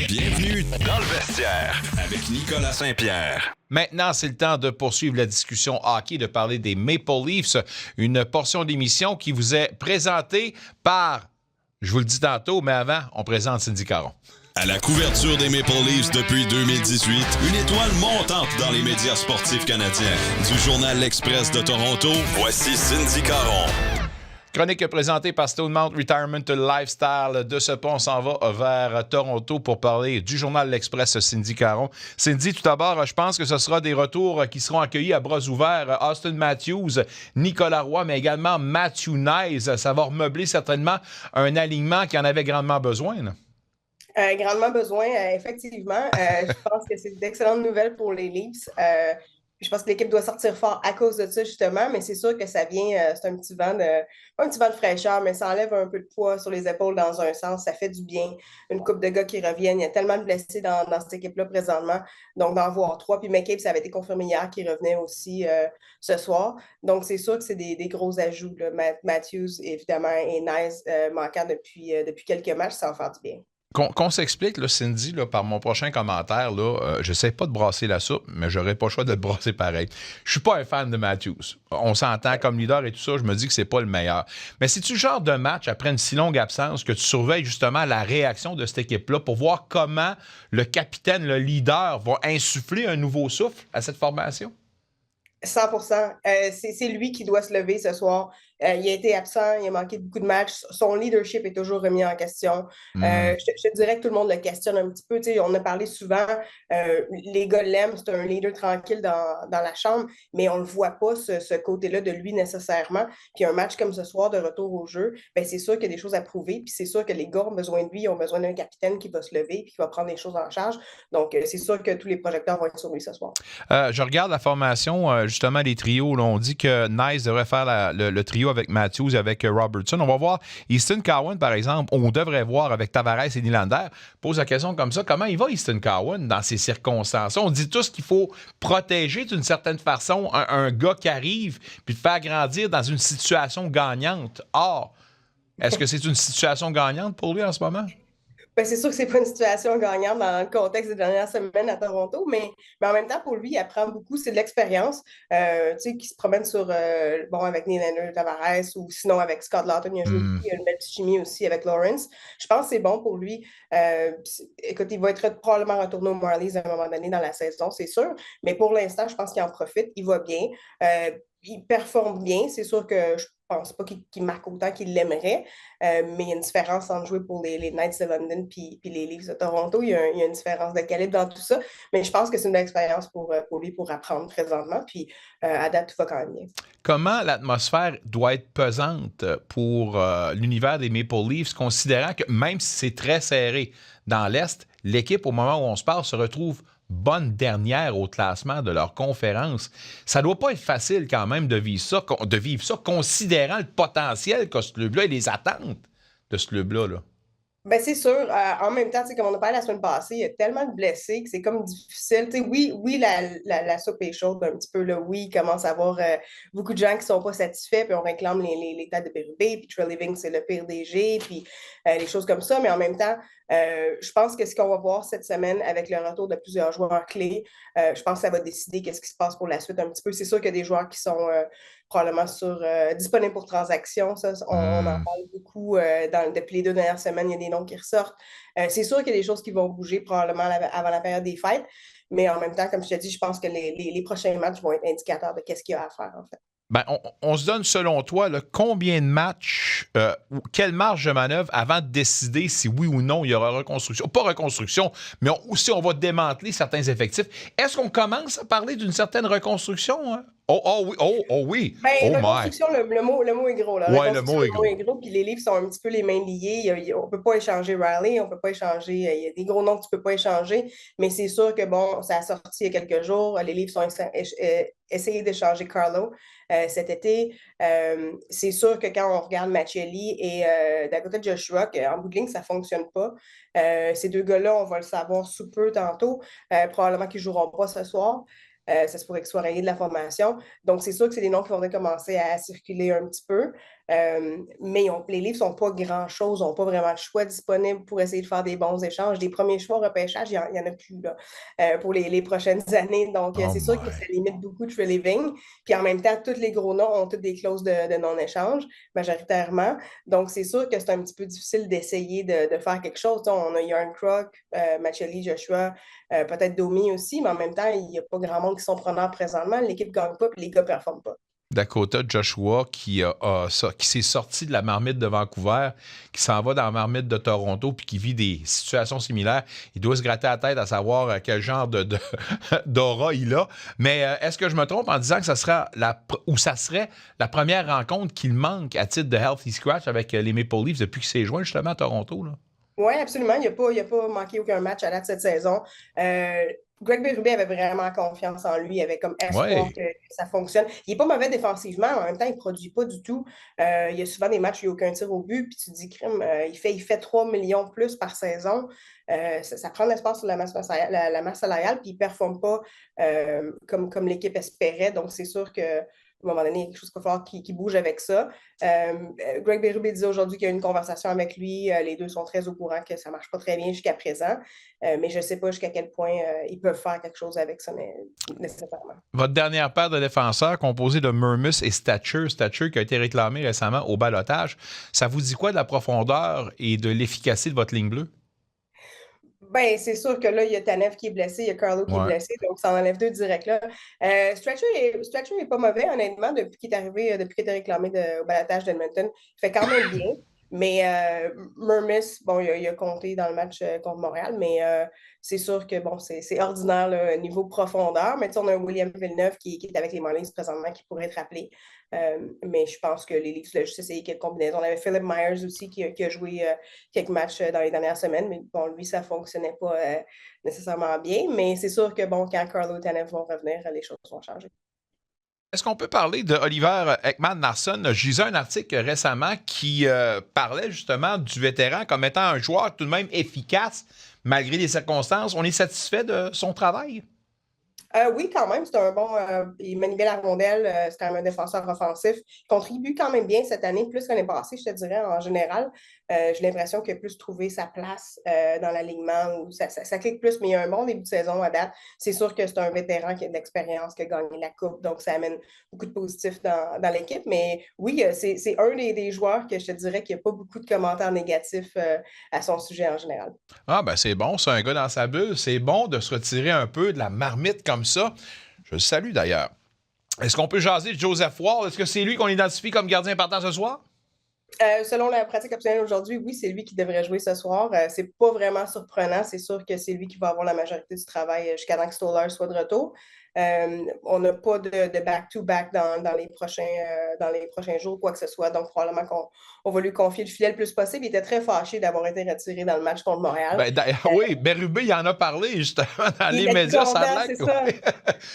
Bienvenue dans le vestiaire avec Nicolas Saint-Pierre. Maintenant, c'est le temps de poursuivre la discussion hockey, de parler des Maple Leafs, une portion d'émission qui vous est présentée par, je vous le dis tantôt, mais avant, on présente Cindy Caron. À la couverture des Maple Leafs depuis 2018, une étoile montante dans les médias sportifs canadiens. Du journal L'Express de Toronto, voici Cindy Caron. Chronique présentée par Stonemount Retirement Lifestyle. De ce pont, on s'en va vers Toronto pour parler du journal L'Express, Cindy Caron. Cindy, tout d'abord, je pense que ce sera des retours qui seront accueillis à bras ouverts. Auston Matthews, Nicolas Roy, mais également Matthew Knies. Ça va remeubler certainement un alignement qui en avait grandement besoin, là. Grandement besoin, effectivement. Je pense que c'est d'excellentes nouvelles pour les Leafs. Je pense que l'équipe doit sortir fort à cause de ça, justement, mais c'est sûr que ça vient, c'est un petit vent de fraîcheur, mais ça enlève un peu de poids sur les épaules dans un sens. Ça fait du bien. Une couple de gars qui reviennent. Il y a tellement de blessés dans cette équipe-là présentement. Donc, d'en voir 3. Puis McCabe, ça avait été confirmé hier qu'il revenait aussi ce soir. Donc, c'est sûr que c'est des gros ajouts, là. Matthews, évidemment, et Knies manquant depuis quelques matchs, ça va faire du bien. Qu'on s'explique, là, Cindy, là, par mon prochain commentaire, je n'essaie pas de brasser la soupe, mais j'aurais pas le choix de le brasser pareil. Je suis pas un fan de Matthews. On s'entend comme leader et tout ça, je me dis que c'est pas le meilleur. Mais c'est-tu le genre de match, après une si longue absence, que tu surveilles justement la réaction de cette équipe-là pour voir comment le capitaine, le leader, va insuffler un nouveau souffle à cette formation? 100%. C'est lui qui doit se lever ce soir. Il a été absent, il a manqué beaucoup de matchs. Son leadership est toujours remis en question. Je te dirais que tout le monde le questionne un petit peu. Tu sais, on a parlé souvent, les gars l'aiment, c'est un leader tranquille dans la chambre, mais on ne le voit pas, ce côté-là de lui nécessairement. Puis un match comme ce soir de retour au jeu, ben c'est sûr qu'il y a des choses à prouver. Puis c'est sûr que les gars ont besoin de lui, ils ont besoin d'un capitaine qui va se lever et qui va prendre les choses en charge. Donc, c'est sûr que tous les projecteurs vont être sur lui ce soir. Je regarde la formation, justement, les trios. Là, on dit que Knies devrait faire le trio avec Matthews, avec Robertson. On va voir Easton Cowan, par exemple. On devrait voir avec Tavares et Nylander. Pose la question comme ça. Comment il va, Easton Cowan, dans ces circonstances? On dit tous qu'il faut protéger d'une certaine façon un gars qui arrive puis le faire grandir dans une situation gagnante. Or, est-ce que c'est une situation gagnante pour lui en ce moment? Ben, c'est sûr que c'est pas une situation gagnante dans le contexte des dernières semaines à Toronto, mais en même temps, pour lui, il apprend beaucoup. C'est de l'expérience, tu sais, qui se promène avec Nylander, Tavares, ou sinon avec Scott Laughton. Il a joué beaucoup, il a une belle petite chimie aussi avec Lawrence. Je pense que c'est bon pour lui. Écoute, il va être probablement retourné aux Marlies à un moment donné dans la saison, c'est sûr. Mais pour l'instant, je pense qu'il en profite. Il va bien. Il performe bien. C'est sûr que je pense pas qu'il marque autant qu'il l'aimerait, mais il y a une différence entre jouer pour les Knights de London puis les Leafs de Toronto. Il y a une différence de calibre dans tout ça, mais je pense que c'est une belle expérience pour lui pour apprendre présentement, puis à date, tout va quand même bien. Comment l'atmosphère doit être pesante pour l'univers des Maple Leafs, considérant que même si c'est très serré dans l'Est, l'équipe, au moment où on se parle, se retrouve bonne dernière au classement de leur conférence. Ça doit pas être facile quand même de vivre ça, considérant le potentiel qu'a ce club-là et les attentes de ce club-là, là. Ben, c'est sûr. En même temps, comme on a parlé la semaine passée, il y a tellement de blessés que c'est comme difficile. Oui, la soupe est chaude un petit peu. Là. Oui, il commence à avoir beaucoup de gens qui ne sont pas satisfaits, puis on réclame les têtes de Berube, puis Trey Living, c'est le pire DG, puis des choses comme ça. Mais en même temps, je pense que ce qu'on va voir cette semaine avec le retour de plusieurs joueurs clés, je pense que ça va décider qu'est-ce qui se passe pour la suite un petit peu. C'est sûr qu'il y a des joueurs qui sont probablement disponibles pour transaction. Ça, on en parle beaucoup depuis les 2 dernières semaines. Il y a des noms qui ressortent. C'est sûr qu'il y a des choses qui vont bouger probablement avant la période des fêtes. Mais en même temps, comme je te dis, je pense que les prochains matchs vont être indicateurs de qu'est-ce qu'il y a à faire, en fait. Ben, on se donne, selon toi, là, combien de matchs ou quelle marge de manœuvre avant de décider si oui ou non il y aura reconstruction? Pas reconstruction, mais si on va démanteler certains effectifs. Est-ce qu'on commence à parler d'une certaine reconstruction? Hein? Oh oui. Ben, reconstruction, le mot est gros. Là. Ouais, le mot est gros. Puis les livres sont un petit peu les mains liées. On ne peut pas échanger Riley, on ne peut pas échanger. Il y a des gros noms que tu ne peux pas échanger. Mais c'est sûr que, bon, ça a sorti il y a quelques jours. Les livres sont essayé d'échanger Carlo cet été. C'est sûr que quand on regarde Machelli et d'à côté de Joshua, qu'en bout de ligne, ça ne fonctionne pas. Ces deux gars-là, on va le savoir sous peu tantôt. Probablement qu'ils ne joueront pas ce soir. Ça se pourrait qu'ils soient rayés de la formation. Donc, c'est sûr que c'est des noms qui vont commencer à circuler un petit peu. Mais les Leafs n'ont pas grand-chose, n'ont pas vraiment de choix disponible pour essayer de faire des bons échanges. Des premiers choix au repêchage, il n'y en a plus là, pour les prochaines années. Donc, Oh c'est sûr que my. ça limite beaucoup de free living. Puis en même temps, tous les gros noms ont toutes des clauses de non-échange, majoritairement. Donc, c'est sûr que c'est un petit peu difficile d'essayer de faire quelque chose. On a Yarn Krok, Machelli, Joshua, peut-être Domi aussi, mais en même temps, il n'y a pas grand monde qui sont preneurs présentement. L'équipe ne gagne pas, puis les gars ne performent pas. Dakota Joshua qui s'est sorti de la marmite de Vancouver, qui s'en va dans la marmite de Toronto puis qui vit des situations similaires. Il doit se gratter la tête à savoir quel genre d'aura il a. Mais est-ce que je me trompe en disant que ça serait la première rencontre qu'il manque à titre de Healthy Scratch avec les Maple Leafs depuis qu'il s'est joint justement à Toronto, là? Oui, absolument. Il n'a pas manqué aucun match à date de cette saison. Greg Berube avait vraiment confiance en lui, il avait comme espoir Ouais. que ça fonctionne. Il n'est pas mauvais défensivement, mais en même temps, il ne produit pas du tout. Il y a souvent des matchs où il n'y a aucun tir au but, puis tu te dis, crime, il fait 3 millions plus par saison. Ça prend de l'espace sur la masse salariale, puis il ne performe pas comme l'équipe espérait. Donc, c'est sûr que à un moment donné, il y a quelque chose qu'il va falloir qu'il bouge avec ça. Greg Berube disait aujourd'hui qu'il y a eu une conversation avec lui. Les deux sont très au courant que ça ne marche pas très bien jusqu'à présent. Mais je ne sais pas jusqu'à quel point ils peuvent faire quelque chose avec ça nécessairement. Votre dernière paire de défenseurs composée de Mermus et Stature qui a été réclamé récemment au ballottage, ça vous dit quoi de la profondeur et de l'efficacité de votre ligne bleue? Ben, c'est sûr que là, il y a Tanev qui est blessé, il y a Carlo qui est Ouais. blessé, donc ça en enlève deux directs là. Stretcher est pas mauvais, honnêtement, depuis qu'il est arrivé, depuis qu'il a été réclamé au balotage d'Edmonton. Il fait quand même bien. Mais Mermis, bon, il a compté dans le match contre Montréal, mais c'est sûr que bon, c'est ordinaire là, niveau profondeur. Mais on a un William Villeneuve qui est avec les Marlies présentement qui pourrait être appelé. Mais je pense que les Leafs ont juste essayé quelques combinaisons. On avait Philip Myers aussi qui a joué quelques matchs dans les dernières semaines, mais bon, lui, ça ne fonctionnait pas nécessairement bien. Mais c'est sûr que bon, quand Carlo et Tanev vont revenir, les choses vont changer. Est-ce qu'on peut parler de Oliver Ekman-Larsson? Je lisais un article récemment qui parlait justement du vétéran comme étant un joueur tout de même efficace malgré les circonstances. On est satisfait de son travail? Oui, quand même, c'est un bon. Il manipule la rondelle, c'est quand même un défenseur offensif. Il contribue quand même bien cette année, plus que l'année passée, je te dirais, en général. J'ai l'impression qu'il a plus trouvé sa place dans l'alignement, où ça clique plus, mais il y a un bon début de saison à date. C'est sûr que c'est un vétéran qui a de l'expérience, qui a gagné la Coupe, donc ça amène beaucoup de positifs dans l'équipe. Mais oui, c'est un des joueurs que je te dirais qu'il n'y a pas beaucoup de commentaires négatifs à son sujet en général. Ah, ben c'est bon, c'est un gars dans sa bulle. C'est bon de se retirer un peu de la marmite comme ça. Je le salue d'ailleurs. Est-ce qu'on peut jaser de Joseph Wall? Est-ce que c'est lui qu'on identifie comme gardien partant ce soir? Selon la pratique optionnelle aujourd'hui, oui, c'est lui qui devrait jouer ce soir. C'est pas vraiment surprenant. C'est sûr que c'est lui qui va avoir la majorité du travail jusqu'à temps que Stoller soit de retour. On n'a pas de back-to-back dans les prochains jours, quoi que ce soit. Donc, probablement qu'on va lui confier le filet le plus possible. Il était très fâché d'avoir été retiré dans le match contre Montréal. Ben, oui, Berube, il en a parlé justement dans Il les était médias. content, Ça a c'est l'air ça. oui.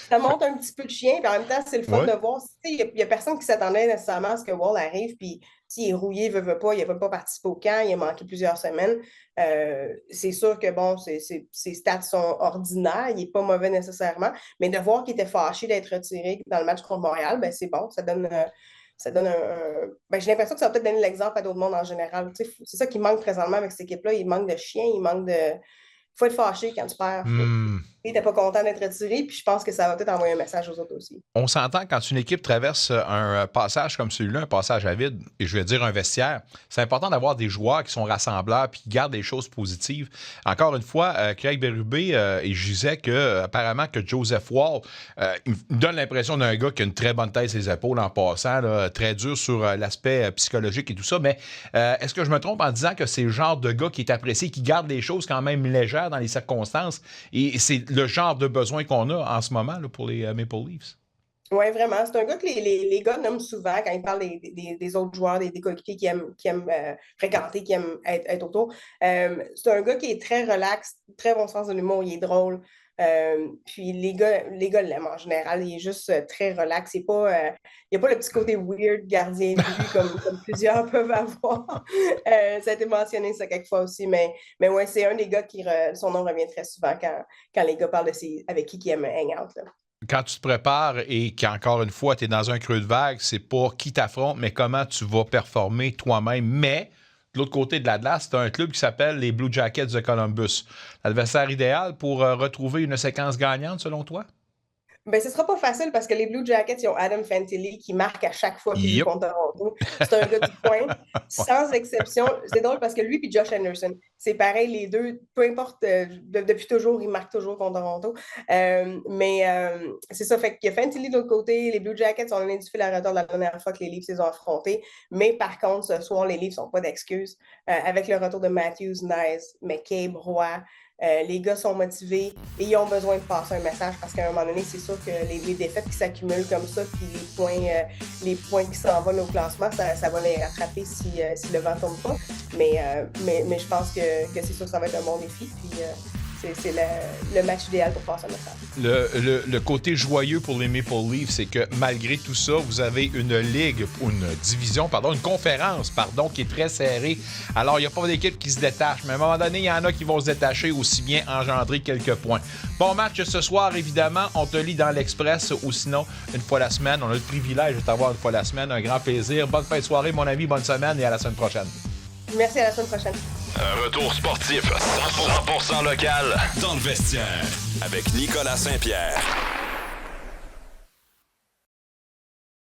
Ça monte un petit peu de chien, puis en même temps, c'est le fun Ouais. de voir. Il n'y a personne qui s'attendait nécessairement à ce que Wall arrive, puis s'il est rouillé, veut pas, il n'a pas participé au camp, il a manqué plusieurs semaines. C'est sûr que bon, ses stats sont ordinaires, il n'est pas mauvais nécessairement, mais de voir qu'il était fâché d'être retiré dans le match contre Montréal, ben c'est bon, ça donne ben, j'ai l'impression que ça va peut-être donner l'exemple à d'autres mondes en général. C'est ça qui manque présentement avec cette équipe-là, il manque de chien, il manque de. Il faut être fâché quand tu perds. Il n'était pas content d'être retiré, puis je pense que ça va peut-être envoyer un message aux autres aussi. On s'entend quand une équipe traverse un passage comme celui-là, un passage à vide, et je vais dire un vestiaire, c'est important d'avoir des joueurs qui sont rassembleurs puis qui gardent des choses positives. Encore une fois, Craig Berube, et je disais apparemment que Joseph Wall, il me donne l'impression d'un gars qui a une très bonne tête sur les épaules en passant, là, très dur sur l'aspect psychologique et tout ça, mais est-ce que je me trompe en disant que c'est le genre de gars qui est apprécié, qui garde les choses quand même légères dans les circonstances, et c'est le genre de besoin qu'on a en ce moment là, pour les Maple Leafs? Oui, vraiment. C'est un gars que les gars nomment souvent quand ils parlent des autres joueurs, des coéquipiers qui aiment fréquenter, qui aiment être autour. C'est un gars qui est très relax, très bon sens de l'humour, il est drôle. Puis les gars l'aiment en général. Il est juste très relax. Il n'y a pas le petit côté weird gardien de but comme plusieurs peuvent avoir. Ça a été mentionné ça quelquefois aussi. Mais ouais, c'est un des gars son nom revient très souvent quand les gars parlent avec qui ils aiment hang out. Là. quand tu te prépares et qu'encore une fois, tu es dans un creux de vague, c'est pas qui t'affronte, mais comment tu vas performer toi-même. Mais de l'autre côté de la glace, tu as un club qui s'appelle les Blue Jackets de Columbus. L'adversaire idéal pour retrouver une séquence gagnante, selon toi? Ben, ce sera pas facile parce que les Blue Jackets, ils ont Adam Fantilli qui marque à chaque fois qu'il joue Yep. contre Toronto. C'est un gars du coin, sans exception. C'est drôle parce que lui et Josh Anderson, c'est pareil, les deux, peu importe, depuis toujours, ils marquent toujours contre Toronto. C'est ça, fait qu'il y a Fantilli de l'autre côté, les Blue Jackets ont donné du fil à retordre la dernière fois que les Leafs les ont affrontés. Mais par contre, ce soir, les Leafs n'ont pas d'excuses. Avec le retour de Matthews, Nice, McCabe, Roy, les gars sont motivés et ils ont besoin de passer un message parce qu'à un moment donné, c'est sûr que les défaites qui s'accumulent comme ça, puis les points qui s'envolent au classement, ça va les rattraper si le vent ne tourne pas. Mais je pense que c'est sûr que ça va être un bon défi. Puis c'est le match idéal pour passer un message. Le côté joyeux pour les Maple Leafs, c'est que malgré tout ça, vous avez une ligue, une conférence, qui est très serrée. Alors, il n'y a pas d'équipe qui se détache, mais à un moment donné, il y en a qui vont se détacher, aussi bien engendrer quelques points. Bon match ce soir, évidemment. On te lit dans l'Express ou sinon, une fois la semaine. On a le privilège de t'avoir une fois la semaine. Un grand plaisir. Bonne fin de soirée, mon ami. Bonne semaine et à la semaine prochaine. Merci, à la semaine prochaine. Un retour sportif 100% local dans le vestiaire avec Nicolas Saint-Pierre.